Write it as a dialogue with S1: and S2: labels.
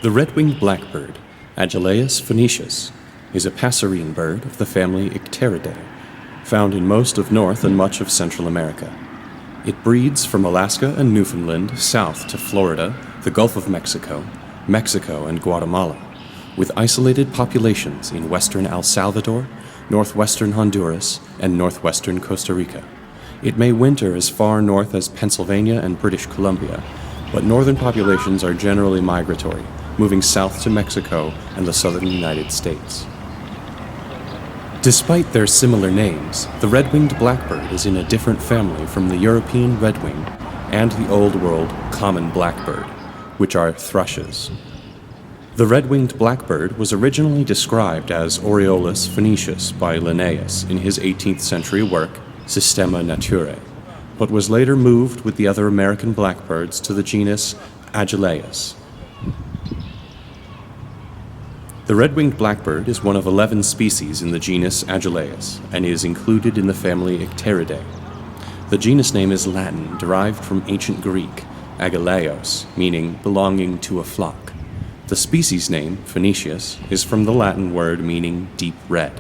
S1: The red-winged blackbird, Agelaius phoenicius, is a passerine bird of the family Icteridae, found in most of North and much of Central America. It breeds from Alaska and Newfoundland south to Florida, the Gulf of Mexico, Mexico and Guatemala, with isolated populations in western El Salvador, northwestern Honduras, and northwestern Costa Rica. It may winter as far north as Pennsylvania and British Columbia, but northern populations are generally migratory, moving south to Mexico and the southern United States. Despite their similar names, the red-winged blackbird is in a different family from the European redwing and the Old World common blackbird, which are thrushes. The red-winged blackbird was originally described as Oriolus phoenicius by Linnaeus in his 18th century work, Systema Naturae, but was later moved with the other American blackbirds to the genus Agelaius. The red-winged blackbird is one of 11 species in the genus Agelaius and is included in the family Icteridae. The genus name is Latin, derived from ancient Greek, agelaios, meaning belonging to a flock. The species name, phoenicius, is from the Latin word meaning deep red.